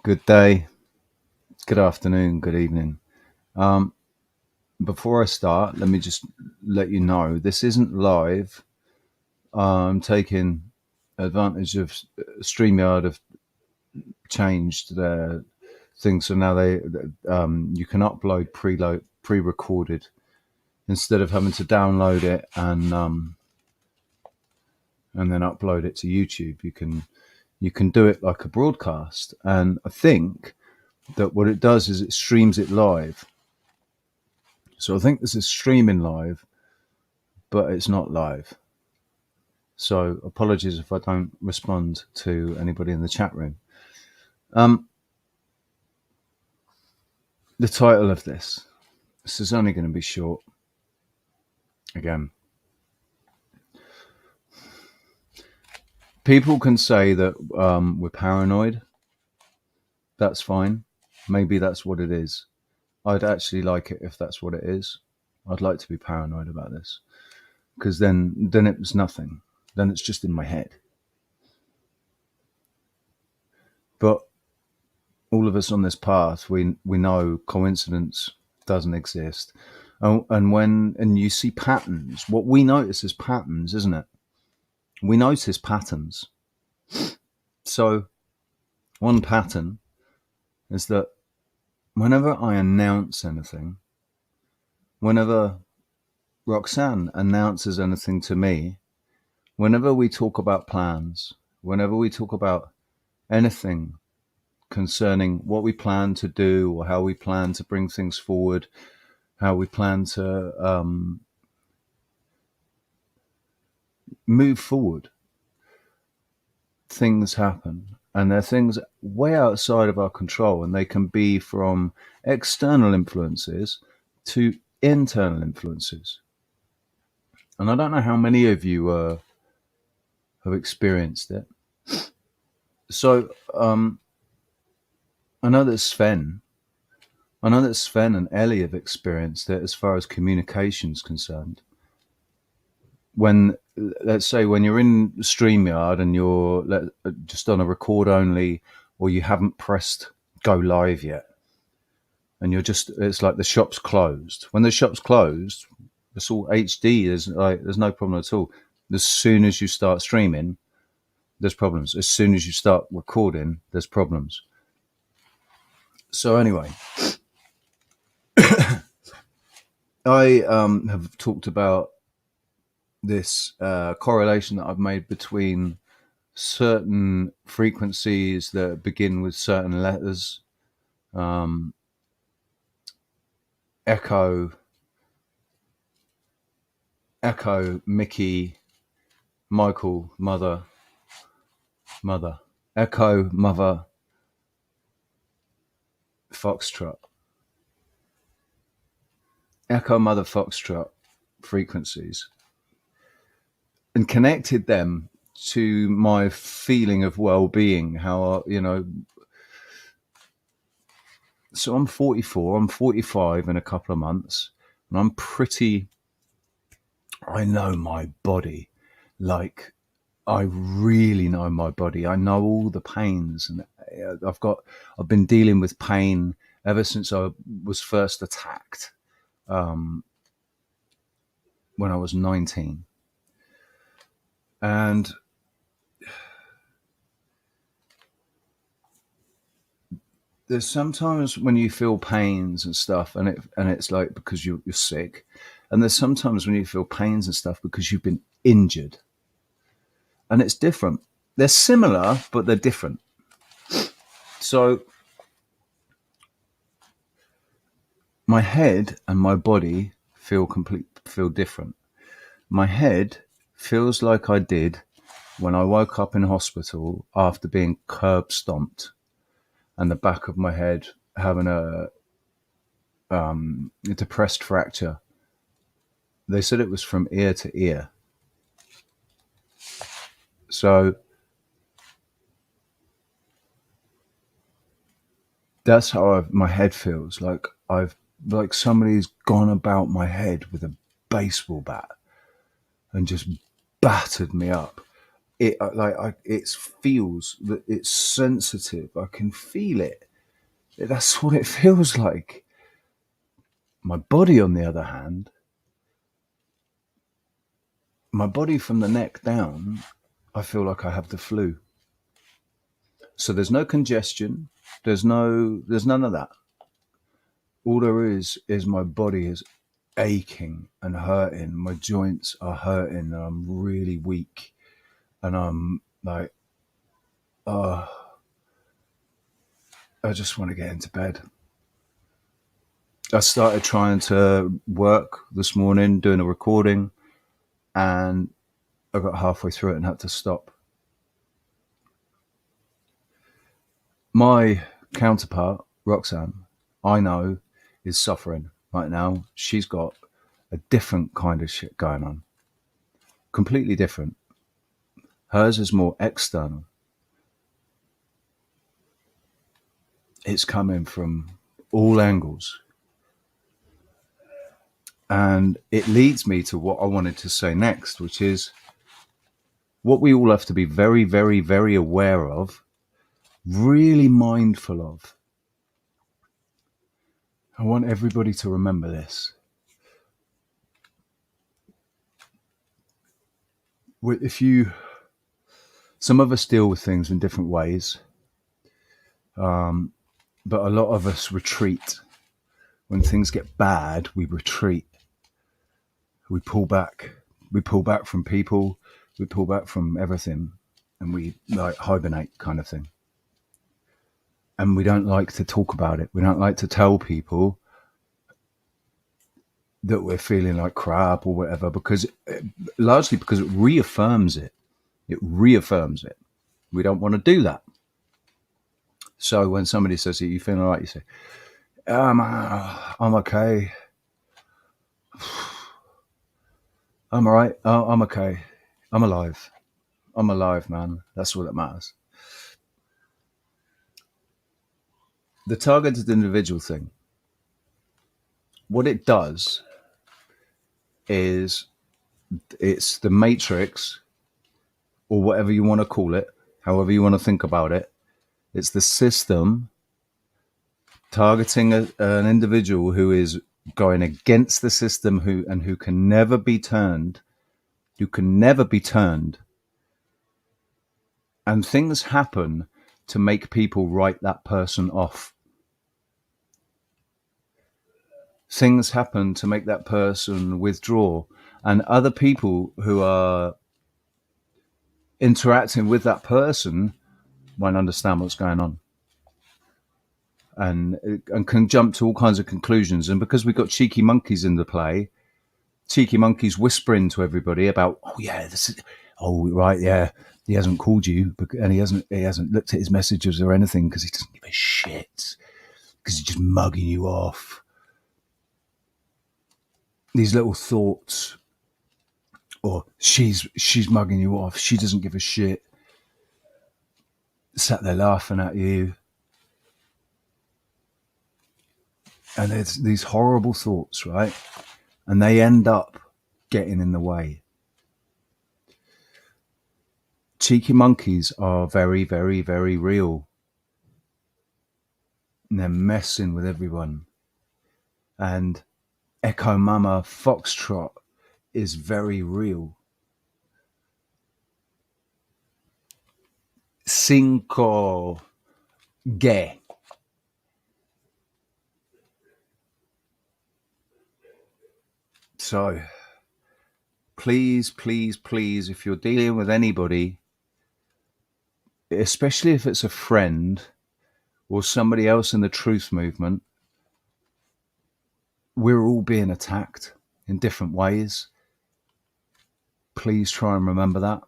Good day, good afternoon, good evening. Um, Before I start, let me just let you know this isn't live. I'm taking advantage of StreamYard have changed their things, so now you can upload pre-recorded instead of having to download it and then upload it to YouTube. You can do it like a broadcast, and I think that what it does is it streams it live. So I think this is streaming live, but it's not live. So apologies if I don't respond to anybody in the chat room. Um, the title of this is only going to be short. Again, people can say that we're paranoid. That's fine. Maybe that's what it is. I'd actually like it if that's what it is. I'd like to be paranoid about this because then it was nothing. Then it's just in my head. But all of us on this path, we know coincidence doesn't exist. And you see patterns, what we notice is patterns, isn't it? We notice patterns. So one pattern is that whenever I announce anything, whenever Roxanne announces anything to me, whenever we talk about plans, whenever we talk about anything concerning what we plan to do or how we plan to bring things forward, how we plan to move forward, things happen. And they're things way outside of our control, and they can be from external influences to internal influences. And I don't know how many of you have experienced it. So I know that Sven and Ellie have experienced it as far as communication is concerned. When, let's say, when you're in StreamYard and you're just on a record only, or you haven't pressed go live yet, and it's like the shop's closed. When the shop's closed, it's all HD. There's no problem at all. As soon as you start streaming, there's problems. As soon as you start recording, there's problems. So anyway, I have talked about this correlation that I've made between certain frequencies that begin with certain letters, echo, Mickey, Michael, mother, echo, mother, foxtrot, echo, mother, foxtrot frequencies, and connected them to my feeling of well-being. How, so I'm 44, I'm 45 in a couple of months, and I know my body. Like, I really know my body. I know all the pains, and I've been dealing with pain ever since I was first attacked when I was 19. And there's sometimes when you feel pains and stuff, and it's like because you're sick, and there's sometimes when you feel pains and stuff because you've been injured, and it's different. They're similar, but they're different. So my head and my body feel different. My head feels like I did when I woke up in hospital after being curb stomped, and the back of my head having a depressed fracture. They said it was from ear to ear. So that's how my head feels. Like somebody's gone about my head with a baseball bat and just battered me up. it feels that it's sensitive. I can feel it. That's what it feels like. My body, on the other hand, my body from the neck down, I feel like I have the flu. So there's no congestion. There's none of that. All there is my body is aching and hurting. My joints are hurting, and I'm really weak. And I'm like, oh, I just want to get into bed. I started trying to work this morning, doing a recording, and I got halfway through it and had to stop. My counterpart, Roxanne, I know, is suffering right now. She's got a different kind of shit going on. Completely different. Hers is more external. It's coming from all angles. And it leads me to what I wanted to say next, which is what we all have to be very, very, very aware of, really mindful of. I want everybody to remember this. Some of us deal with things in different ways, but a lot of us retreat. When things get bad, we retreat. We pull back. We pull back from people. We pull back from everything, and we like hibernate, kind of thing. And we don't like to talk about it. We don't like to tell people that we're feeling like crap or whatever, largely because it reaffirms it. It reaffirms it. We don't want to do that. So when somebody says, "Are you feeling all right?" you say, I'm okay. I'm all right. I'm okay. I'm alive. I'm alive, man. That's all that matters. The targeted individual thing, what it does is it's the matrix, or whatever you want to call it, however you want to think about it. It's the system targeting an individual who is going against the system, who can never be turned, and things happen to make people write that person off. Things happen to make that person withdraw, and other people who are interacting with that person won't understand what's going on, and can jump to all kinds of conclusions. And because we've got cheeky monkeys in the play, cheeky monkeys whispering to everybody about, oh yeah, this is, oh right, yeah, he hasn't called you, and he hasn't looked at his messages or anything because he doesn't give a shit, because he's just mugging you off. These little thoughts, or she's mugging you off, she doesn't give a shit, sat there laughing at you. And it's these horrible thoughts, right? And they end up getting in the way. Cheeky monkeys are very, very, very real. And they're messing with everyone. And Echo Mama Foxtrot is very real. Cinco Gay. So, please, please, please, if you're dealing with anybody, especially if it's a friend or somebody else in the truth movement, we're all being attacked in different ways. Please try and remember that.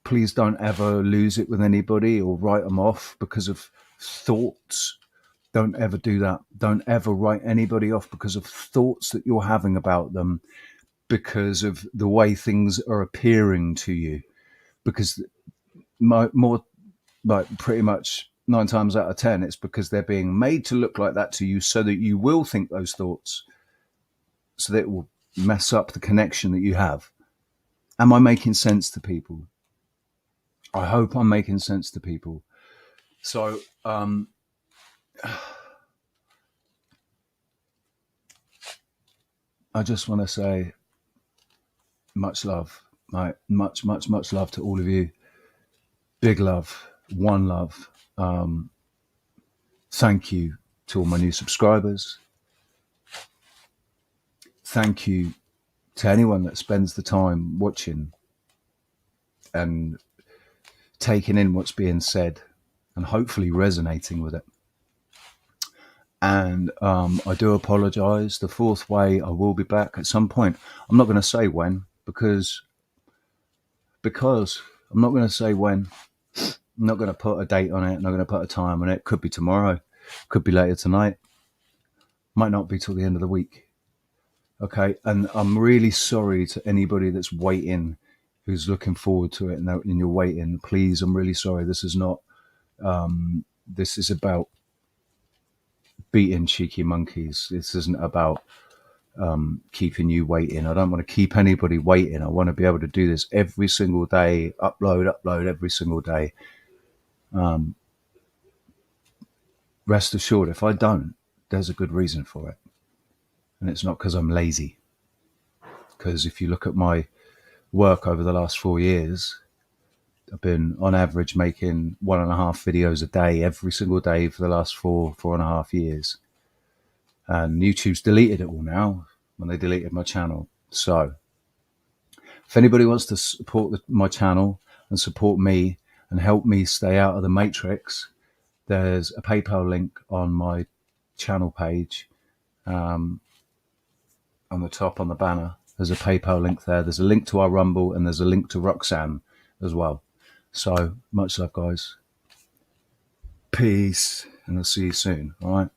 Please don't ever lose it with anybody or write them off because of thoughts. Don't ever do that. Don't ever write anybody off because of thoughts that you're having about them, because of the way things are appearing to you. Because more like pretty much 9 times out of 10, it's because they're being made to look like that to you, so that you will think those thoughts, so that it will mess up the connection that you have. Am I making sense to people? I hope I'm making sense to people. So I just want to say much love, right? Much love to all of you. Big love, one love. Thank you to all my new subscribers. Thank you to anyone that spends the time watching and taking in what's being said and hopefully resonating with it. And I do apologize. The fourth way, I will be back at some point. I'm not going to say when because I'm not going to say when. I'm not going to put a date on it. I'm not going to put a time on it. Could be tomorrow. Could be later tonight. Might not be till the end of the week. Okay. And I'm really sorry to anybody that's waiting, who's looking forward to it and you're waiting. Please, I'm really sorry. This is not, this is about beating cheeky monkeys. This isn't about keeping you waiting. I don't want to keep anybody waiting. I want to be able to do this every single day, upload every single day. Rest assured, if I don't, there's a good reason for it. And it's not because I'm lazy. Because if you look at my work over the last 4 years, I've been on average making 1.5 videos a day, every single day for the last 4.5 years. And YouTube's deleted it all now when they deleted my channel. So if anybody wants to support my channel and support me and help me stay out of the matrix, there's a PayPal link on my channel page. On the top on the banner, there's a PayPal link there. There's a link to our Rumble and there's a link to Roxanne as well. So much love, guys. Peace, and I'll see you soon. All right.